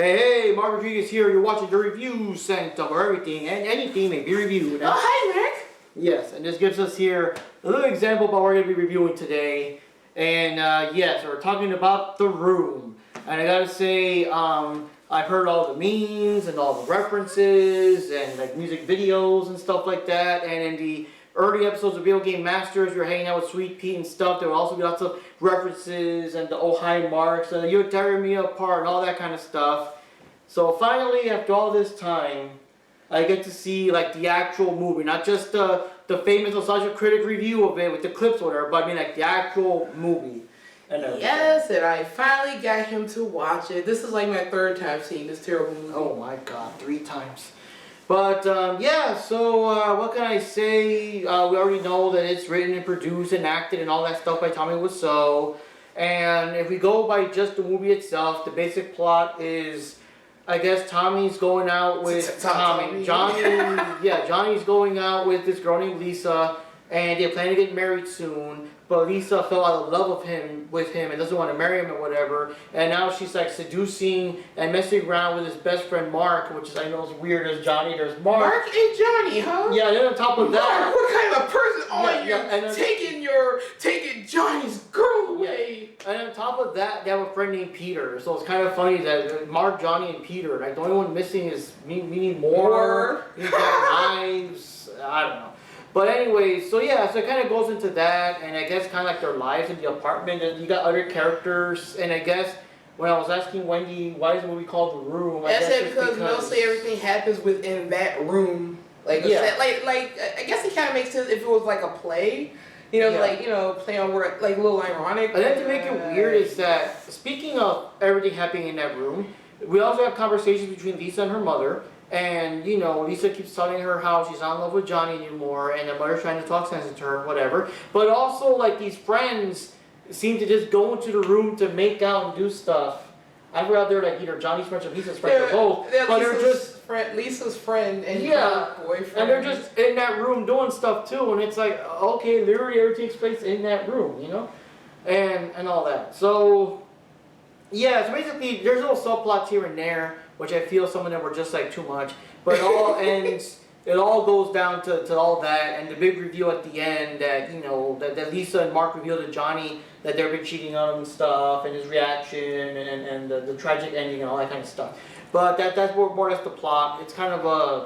Hey, Mark Rodriguez here. You're watching the review Sanctum, where everything and anything may be reviewed. Oh, hi, Rick. Yes, and this gives us here a little example of what we're going to be reviewing today. And yes, we're talking about The Room. And I gotta say, I've heard all the memes and all the references and like music videos and stuff like that. And in the early episodes of Video Game Masters, we were hanging out with Sweet Pea and stuff. There will also be lots of references and the oh hi marks and you're tearing me apart and all that kind of stuff. So finally, after all this time, I get to see like the actual movie, not just the famous nostalgia critic review of it with the clips or whatever, but I mean like the actual movie. Yes, and I finally got him to watch it. This is like my third time seeing this terrible movie. Oh my god, 3 times. But yeah, so what can I say? We already know that it's written and produced and acted and all that stuff by Tommy Wiseau. And if we go by just the movie itself, the basic plot is, I guess Tommy's going out with Johnny's going out with this girl named Lisa, and they're planning to get married soon. But Lisa fell out of love with him and doesn't want to marry him or whatever. And now she's like seducing and messing around with his best friend Mark, which is I know is weird as Johnny. There's Mark. Mark and Johnny, huh? Yeah, and then on top of that, Mark, what kind of person are you? And Taking Johnny's girl away. Yeah. And on top of that, they have a friend named Peter. So it's kind of funny that Mark, Johnny, and Peter. Like the only one missing is we need more. We need knives. I don't know. But anyway, so yeah, so it kind of goes into that, and I guess kind of like their lives in the apartment, and you got other characters, and I guess when I was asking Wendy, why is the movie called The Room? I said because mostly everything happens within that room. Like, yeah. like I guess it kind of makes sense if it was like a play. You know, like, play on word, like a little ironic. And then to make it weird is that, speaking of everything happening in that room, we also have conversations between Lisa and her mother. And, Lisa keeps telling her how she's not in love with Johnny anymore, and the mother's trying to talk sense into her, whatever. But also, like, these friends seem to just go into the room to make out and do stuff. I forgot they're, like, either Johnny's friends or Lisa's friends or both. But they're just... Lisa's friend and her boyfriend. And they're just in that room doing stuff, too. And it's like, okay, literally everything takes place in that room, And all that. So... yeah, so basically, there's little subplots here and there, which I feel some of them were just like too much. But it all ends, it all goes down to all that, and the big reveal at the end that, that Lisa and Mark reveal to Johnny that they've been cheating on him and stuff, and his reaction, and the tragic ending and all that kind of stuff. But that's more or less the plot. It's kind of a,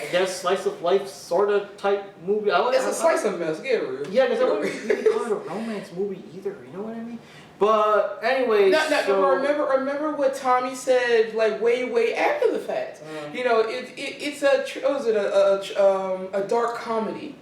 I guess, slice of life sort of type movie. It's a slice of mess, get it real. Yeah, because I wouldn't really call it a romance movie either, you know what I mean? But anyways, remember what Tommy said like way after the fact. It's a dark comedy,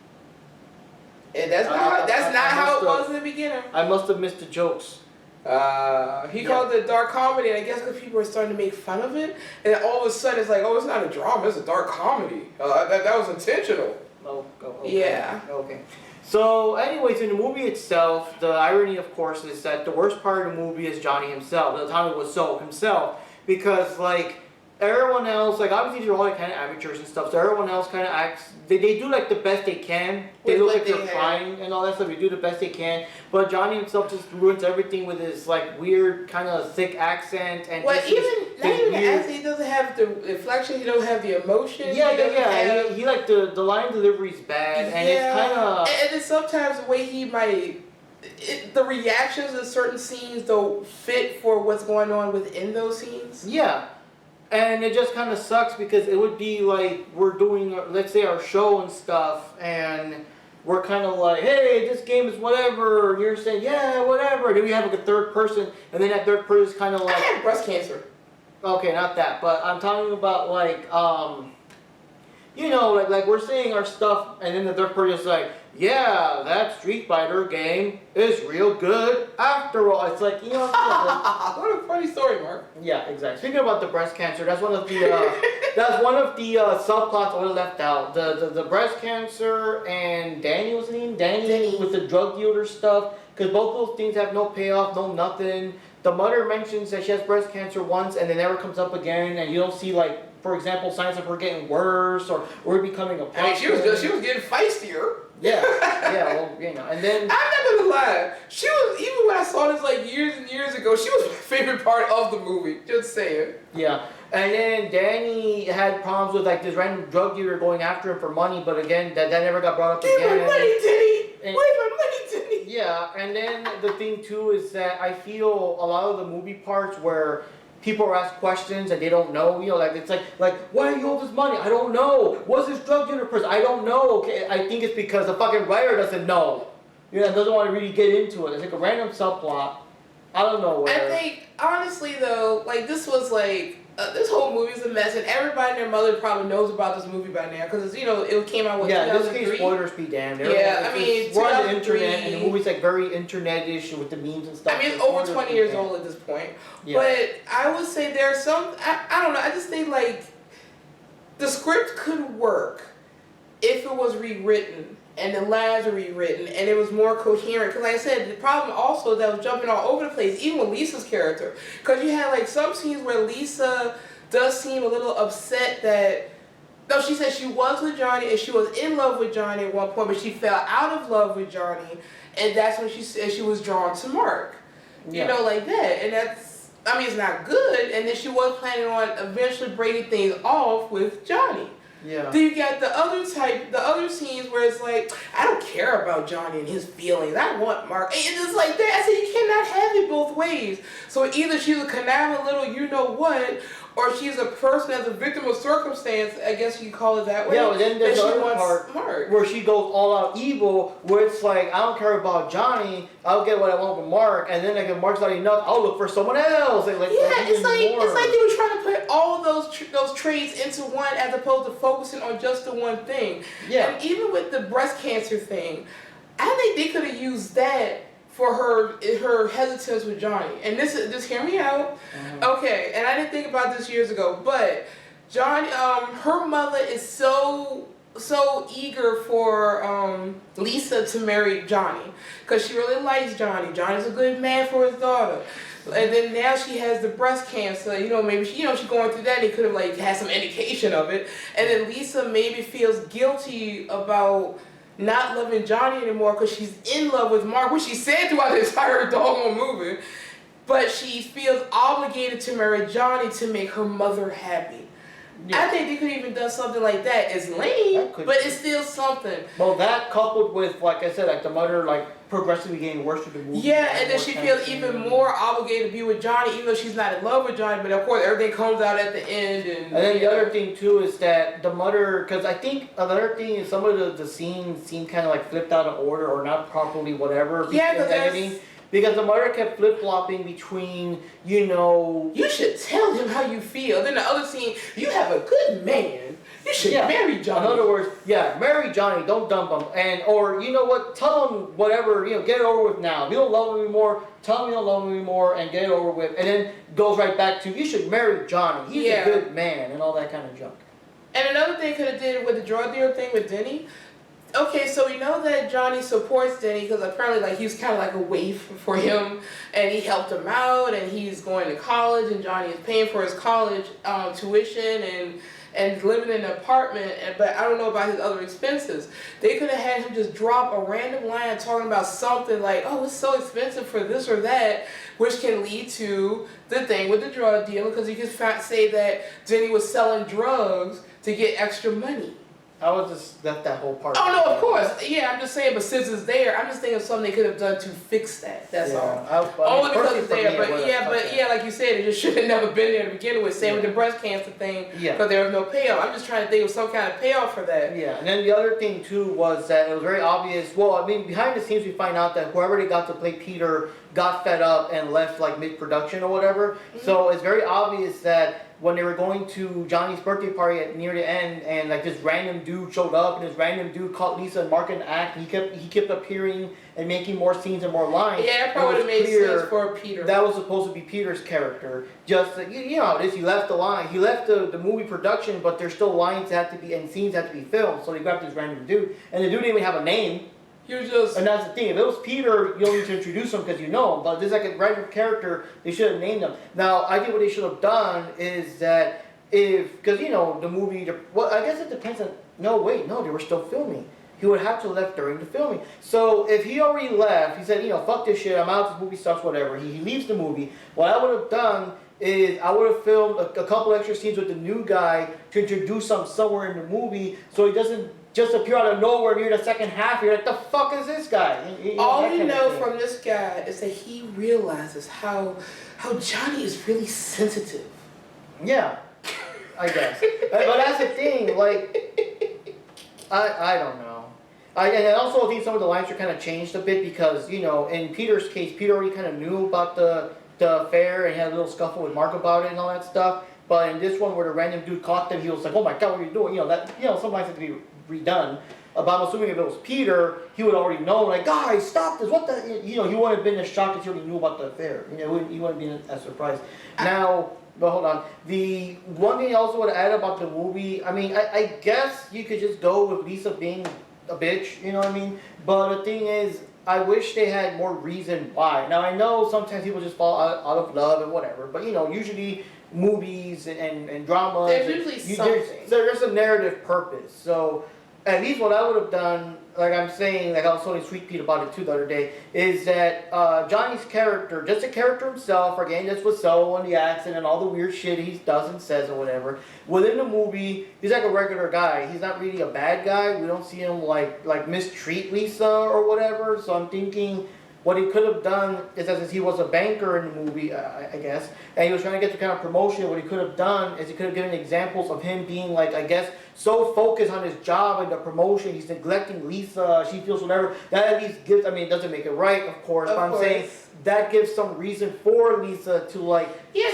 and that's not how it was in the beginning. I must have missed the jokes. He called it a dark comedy, and I guess because people were starting to make fun of it, and all of a sudden it's like, oh, it's not a drama, it's a dark comedy. That was intentional. Okay. Yeah. Okay. So, anyways, in the movie itself, the irony, of course, is that the worst part of the movie is Johnny himself, Tommy Wiseau himself, because, like, everyone else, like, obviously they're all, like, kind of amateurs and stuff, so everyone else kind of acts, they do, like, the best they can. They look like they're trying and all that stuff, they do the best they can, but Johnny himself just ruins everything with his, like, weird, kind of thick accent, and not even the accent, he doesn't have the inflection, he don't have the emotion. He like, the line delivery's bad, and it's kind of... And then sometimes the way he might... the reactions in certain scenes don't fit for what's going on within those scenes. Yeah. And it just kind of sucks because it would be like we're doing, let's say, our show and stuff, and we're kind of like, hey, this game is whatever. And you're saying, yeah, whatever. And then we have like a third person, and then that third person is kind of like... I had breast cancer. Okay, not that, but I'm talking about like, like we're saying our stuff, and then the third person is like, yeah, that Street Fighter game is real good after all. It's like, what a funny story, Mark. Yeah, exactly. Speaking about the breast cancer, that's one of the subplots I left out. The breast cancer and Danny was his name? Danny with the drug dealer stuff, because both those things have no payoff, no nothing. The mother mentions that she has breast cancer once and it never comes up again, and you don't see, like, for example, signs of her getting worse or becoming a problem. I mean, she was getting feistier. Yeah, well, and then I'm not gonna lie, she was, even when I saw this like years and years ago, she was my favorite part of the movie. Just saying. yeah, and then Danny had problems with like this random drug dealer going after him for money, but again, that never got brought up Give again. my money, Denny. And, Where's my money, Denny? yeah, and then the thing too is that I feel a lot of the movie parts where people are asked questions and they don't know, like it's like why do you owe this money? I don't know. What's this drug dealer person? I don't know. Okay, I think it's because the fucking writer doesn't know. Doesn't want to really get into it. It's like a random subplot. I don't know where. I think honestly though, like this was like this whole movie's a mess, and everybody and their mother probably knows about this movie by now because it came out with 2003. This case spoilers be damned. Yeah, I mean, we're on the internet, and the movie's like very internet-ish with the memes and stuff. I mean, it's over 20 years old at this point. Yeah. But I would say there's some. I don't know. I just think like the script could work if it was rewritten and the lines were rewritten and it was more coherent. Because like I said, the problem also that was jumping all over the place, even with Lisa's character. Because you had like some scenes where Lisa does seem a little upset that, no, she said she was with Johnny and she was in love with Johnny at one point, but she fell out of love with Johnny, and that's when she said she was drawn to Mark. Yeah. Like that. And that's, I mean, it's not good. And then she was planning on eventually breaking things off with Johnny. Yeah. Then you got the other scenes where it's like, I don't care about Johnny and his feelings. I want Mark. And it's like that. I said, you cannot have it both ways. So either she's a conniving little you-know-what, or she's a person that's a victim of circumstance, I guess you call it that way. Yeah, but then there's the other part Mark, where she goes all out evil, where it's like, I don't care about Johnny, I'll get what I want from Mark, and then like, if Mark's not enough, I'll look for someone else. Like, it's like they were trying to put all those traits into one as opposed to focusing on just the one thing. Yeah. And even with the breast cancer thing, I think they could have used that for her hesitance with Johnny. And just hear me out. Mm-hmm. Okay, and I didn't think about this years ago, but Johnny, her mother is so eager for Lisa to marry Johnny because she really likes Johnny. Johnny's a good man for his daughter. And then now she has the breast cancer, maybe she's going through that, and they could have like had some indication of it. And then Lisa maybe feels guilty about not loving Johnny anymore because she's in love with Mark, which she said throughout the entire doggone movie. But she feels obligated to marry Johnny to make her mother happy. Yeah. I think they could even done something like that. It's lame, but it's still something. Well, that coupled with, like I said, like the mother, like progressively getting worse with the movie. Yeah, and then she feels even more obligated to be with Johnny, even though she's not in love with Johnny. But of course, everything comes out at the end. And then the other thing too is that the mother, because I think another thing is some of the scenes seem kind of like flipped out of order or not properly, whatever. Yeah, because the mother kept flip-flopping between, you should tell him how you feel. Then the other scene, you have a good man. You should marry Johnny. In other words, marry Johnny. Don't dump him. Or you know what? Tell him whatever. Get it over with now. If you don't love him anymore, tell him you don't love him anymore and get it over with. And then goes right back to, you should marry Johnny. He's a good man and all that kind of junk. And another thing could have did with the drug dealer thing with Denny. Okay, so we know that Johnny supports Denny because apparently he was kind of like a waif for him, and he helped him out, and he's going to college, and Johnny is paying for his college tuition and living in an apartment, but I don't know about his other expenses. They could have had him just drop a random line talking about something like, oh, it's so expensive for this or that, which can lead to the thing with the drug dealer, because you can say that Denny was selling drugs to get extra money. I would just left that whole part. Oh no, of course. Yeah, I'm just saying, but since it's there, I'm just thinking of something they could have done to fix that. That's all. Only because it's there. But like you said, it just should have never been there to begin with. Same with the breast cancer thing, because there was no payoff. I'm just trying to think of some kind of payoff for that. Yeah, and then the other thing too was that it was very obvious. Well, I mean, behind the scenes we find out that whoever they got to play Peter got fed up and left like mid-production or whatever. Mm-hmm. So it's very obvious that when they were going to Johnny's birthday party near the end, and like this random dude showed up, and this random dude caught Lisa and Mark in the act, and he kept appearing and making more scenes and more lines. Yeah, it probably would have made sense for Peter. That was supposed to be Peter's character. Just you know how it is. He left the line. He left the movie production, but there's still lines that have to be and scenes that have to be filmed. So they grabbed this random dude, and the dude didn't even have a name. And that's the thing. If it was Peter, you don't need to introduce him because you know him. But this is like a random character. They should have named him. Now, I think what they should have done is that because the movie. Well, I guess it depends on. No, wait, no, they were still filming. he would have to left during the filming. So if he already left, he said, fuck this shit, I'm out, this movie sucks, whatever. He leaves the movie. What I would have done is I would have filmed a couple extra scenes with the new guy to introduce him somewhere in the movie so he doesn't just appear out of nowhere near the second half. You're like, the fuck is this guy? All we know from this guy is that he realizes how Johnny is really sensitive. Yeah, I guess. But that's the thing, like, I don't know. And I also think some of the lines are kind of changed a bit because, in Peter's case, Peter already kind of knew about the affair and he had a little scuffle with Mark about it and all that stuff. But in this one where the random dude caught them, he was like, oh my god, what are you doing? Some lines have to be redone. But I'm assuming if it was Peter, he would already know, like, guys, stop this, what the, he wouldn't have been as shocked as he already knew about the affair. He wouldn't have been as surprised. Now, but hold on. The one thing I also would add about the movie, I guess you could just go with Lisa being a bitch, you know what I mean? But the thing is, I wish they had more reason why. Now, I know sometimes people just fall out of love and whatever, but, usually movies and dramas. There's usually something. There's a narrative purpose. So, at least what I would have done, like I'm saying, like I was telling Sweet Pete about it too the other day, is that Johnny's character, just a character himself, again, just with So and the accent and all the weird shit he does and says or whatever, within the movie, he's like a regular guy. He's not really a bad guy. We don't see him like mistreat Lisa or whatever. So I'm thinking what he could have done is, as he was a banker in the movie, I guess, and he was trying to get the kind of promotion, what he could have done is he could have given examples of him being like, I guess, so focused on his job and the promotion, he's neglecting Lisa, she feels whatever. That at least gives, it doesn't make it right, of course, but I'm saying that gives some reason for Lisa to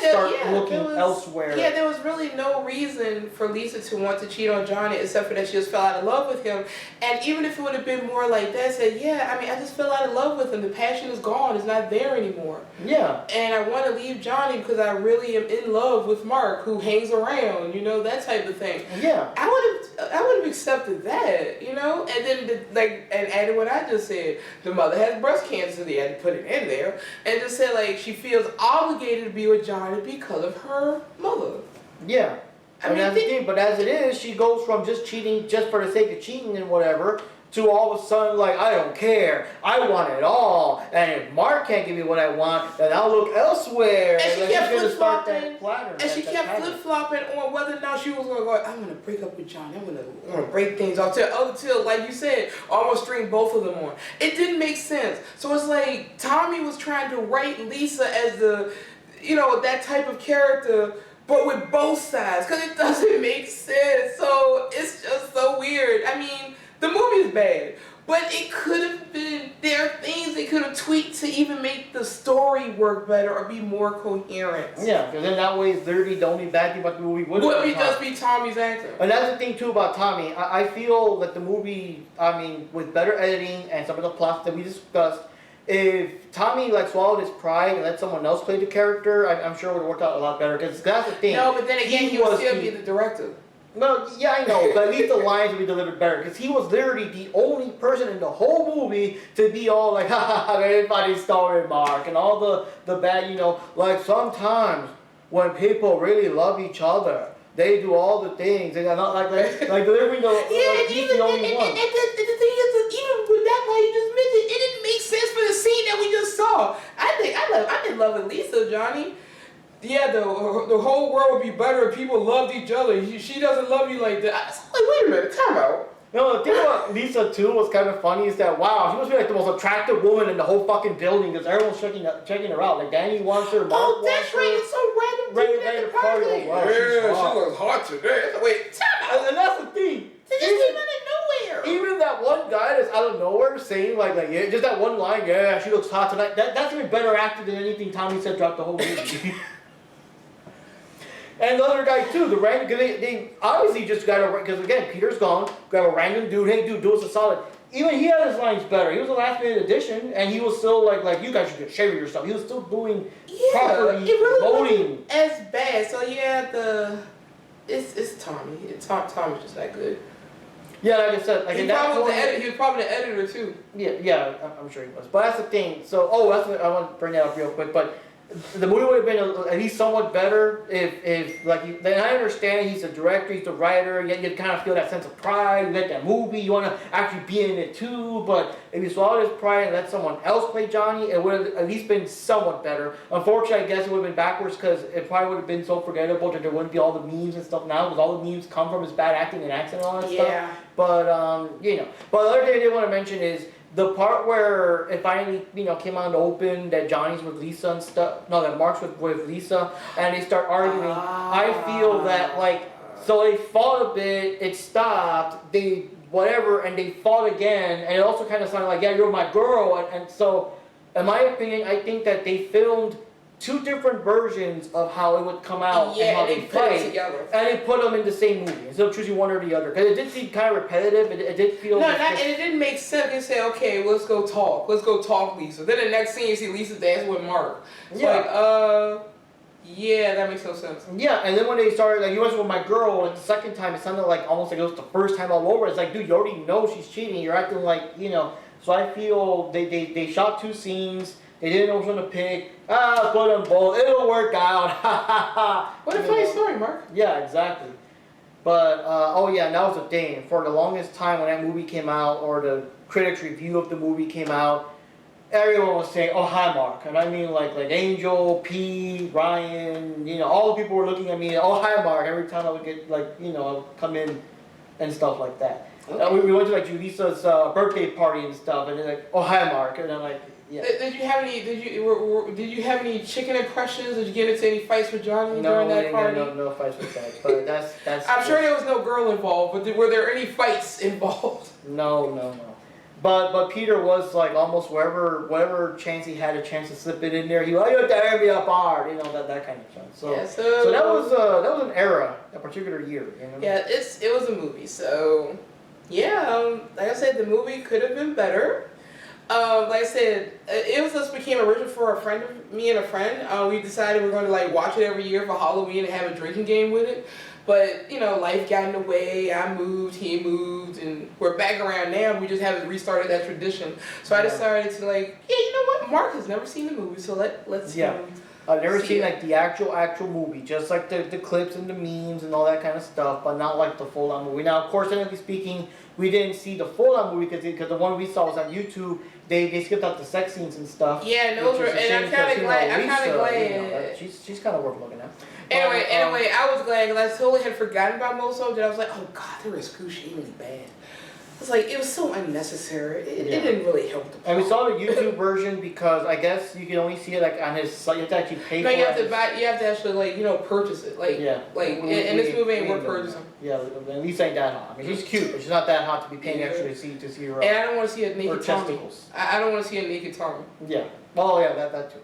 start looking elsewhere. Yeah, there was really no reason for Lisa to want to cheat on Johnny except for that she just fell out of love with him. And even if it would have been more like that, said, I just fell out of love with him. The passion is gone, it's not there anymore. Yeah. And I want to leave Johnny because I really am in love with Mark, who hangs around, that type of thing. Yeah. I would have accepted that, and then and added what I just said. The mother has breast cancer, they had to put it in there, and just said she feels obligated to be with Johnny because of her mother. Yeah. But as it is, she goes from just cheating just for the sake of cheating and whatever, to all of a sudden I don't care, I want it all, and if Mark can't give me what I want, then I'll look elsewhere. And she kept flip-flopping, flip-flopping on whether or not she was going to go, I'm going to break up with Johnny, I'm going to break things off till, like you said, almost string both of them on. It didn't make sense. So it's like Tommy was trying to write Lisa as the, that type of character, but with both sides, because it doesn't make sense. So it's just so weird. The movie is bad, but it could have been, there are things they could have tweaked to even make the story work better or be more coherent. Yeah, because then that way, literally the only bad thing about the movie would just be Tommy's acting. And that's the thing too about Tommy. I feel that the movie, with better editing and some of the plots that we discussed, if Tommy swallowed his pride and let someone else play the character, I'm sure it would have worked out a lot better. Because that's the thing. No, but then again, he would still be the director. Well, yeah, I know, but at least the lines would be delivered better, because he was literally the only person in the whole movie to be all like, ha ha ha, everybody's story, Mark, and all the bad, sometimes when people really love each other, they do all the things, and they're not like delivering he's the only one. And the thing is, even with that line you just mentioned, it didn't make sense for the scene that we just saw. I'm in love with Lisa, Johnny. Yeah, the whole world would be better if people loved each other. She doesn't love you like that. I was like, wait a minute, time out. No, the thing about Lisa too was kind of funny is that, wow, she must be the most attractive woman in the whole fucking building because everyone's checking her out. Danny wants her, Mark wants her. Oh, that's right, it's so random at the party. Oh, wow, she looks hot today. Wait, time out. And that's the thing. They just came out of nowhere. Even that one guy that's out of nowhere saying yeah, just that one line, yeah, she looks hot tonight. That's even better acted than anything Tommy said throughout the whole movie. And the other guy too, the random, because they obviously just got because again, Peter's gone, grab a random dude, hey dude, do us a solid. Even he had his lines better. He was a last minute addition, and he was still like you guys should get share yourself. He was still doing properly voting. As bad. So yeah, it's Tommy. Tommy's just that good. Yeah, like I said, he was probably the editor too. Yeah, I'm sure he was. But that's the thing. So that's what I want to bring that up real quick. But the movie would have been at least somewhat better if like, then I understand he's the director, he's the writer, yet you kind of feel that sense of pride, you get that movie, you want to actually be in it too, but if you swallow this pride and let someone else play Johnny, it would have at least been somewhat better. Unfortunately, I guess it would have been backwards because it probably would have been so forgettable that there wouldn't be all the memes and stuff now, because all the memes come from his bad acting and accent and all that stuff. But, you know, but the other thing I did want to mention is, the part where it finally, you know, came out in the open that Johnny's with Lisa and stuff, no, that Mark's with Lisa, and they start arguing, I feel that, like, so they fought a bit, it stopped, they, whatever, and they fought again, and it also kind of sounded like, yeah, you're my girl, and so, in my opinion, I think that they filmed two different versions of how it would come out and how they fight, and they put them in the same movie instead of choosing one or the other. Because it did seem kind of repetitive. It did feel. And it didn't make sense. They say, okay, let's go talk, Lisa. Then the next scene, you see Lisa dance with Mark. It's yeah, that makes no sense. Yeah, and then when they started, like, you went with my girl, like the second time, it sounded like almost like it was the first time all over. It's like, dude, you already know she's cheating. You're acting like, you know. So I feel they shot two scenes. They didn't know which one to pick. Put them both. It'll work out. What a funny story, Mark. Yeah, exactly. But, oh yeah, and that was the thing. For the longest time when that movie came out, or the critics' review of the movie came out, everyone was saying, oh, hi, Mark. And I mean, like Angel, P, Ryan, you know, all the people were looking at me, oh, hi, Mark, every time I would get, like, you know, I would come in and stuff like that. Okay. We went to, like, Julisa's birthday party and stuff, and they're like, oh, hi, Mark. And I'm like, yeah. Did you have any? Did you have any chicken impressions? Did you get into any fights with Johnny during that party? No fights with that. But that's. I'm sure there was no girl involved, but were there any fights involved? No. But Peter was like almost whatever chance he had a chance to slip it in there, he was like, you tear me apart, you know, that kind of stuff. So yeah, so that was an era, a particular year. You know? Yeah, it was a movie. So yeah, like I said, the movie could have been better. Like I said, it was just became original for me and a friend. We decided we're going to like watch it every year for Halloween and have a drinking game with it. But, you know, life got in the way. I moved, he moved, and we're back around now. We just haven't restarted that tradition. So I decided to like, yeah, you know what? Mark has never seen the movie, so let's I've never seen like the actual movie, just like the clips and the memes and all that kind of stuff, but not like the full-on movie. Now, of course, technically speaking, we didn't see the full-on movie because the one we saw was on YouTube. They skipped out the sex scenes and stuff. Yeah, and those were, and I'm kind of glad. You know, she's kind of worth looking at. Anyway, I was glad because I totally had forgotten about most of it. I was like, oh God, they were excruciatingly bad. It's like, it was so unnecessary. It didn't really help the plot. And we saw the YouTube version because I guess you can only see it like on his site. You have to actually pay for it. You have to actually like, you know, purchase it. Like, and this movie ain't worth purchasing. Yeah, at least ain't that hot. I mean, she's cute, but she's not that hot to be paying extra to see her. And I don't want to see a naked Tommy. I don't want to see a naked Tommy. Yeah. Oh yeah, that too.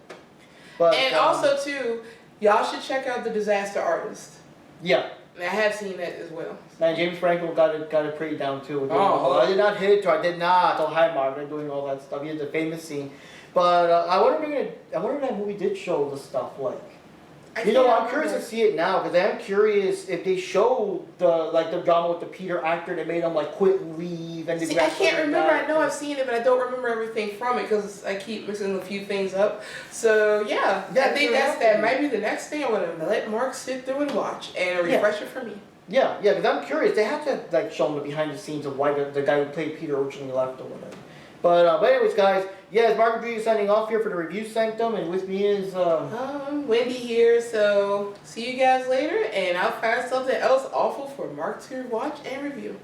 But and also too, y'all should check out The Disaster Artist. Yeah. I have seen that as well. Man, James Franco got it pretty down too. I did not hit it, or I did not. Oh, hi, Mark. They're doing all that stuff. He had the famous scene. But I wonder if that movie did show the stuff like. You know, I'm curious to see it now because I'm curious if they show the drama with the Peter actor that made him like quit and leave and. See, I can't remember. I know I've seen it, but I don't remember everything from it because I keep mixing a few things up. So yeah, I think that might be the next thing I'm gonna let Mark sit through and watch and a refresher for me. Yeah, because I'm curious. They have to like show him the behind the scenes of why the guy who played Peter originally left or whatever. But anyways, guys, yeah, it's Mark Rodriguez signing off here for the review Sanctum, and with me is Wendy here. So see you guys later, and I'll find something else awful for Mark to watch and review.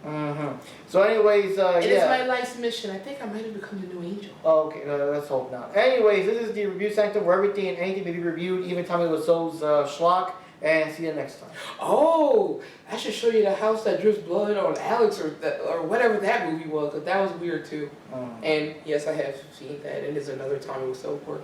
So anyways, it is my life's mission. I think I might have become the new angel. Oh, okay, let's hope not. Anyways, this is the review Sanctum where everything and anything may be reviewed, even Tommy Wiseau's schlock. And see you next time. Oh, I should show you the house that drips blood on Alex or whatever that movie was, because that was weird too. And yes, I have seen that, and there's another Tommy Wiseau work.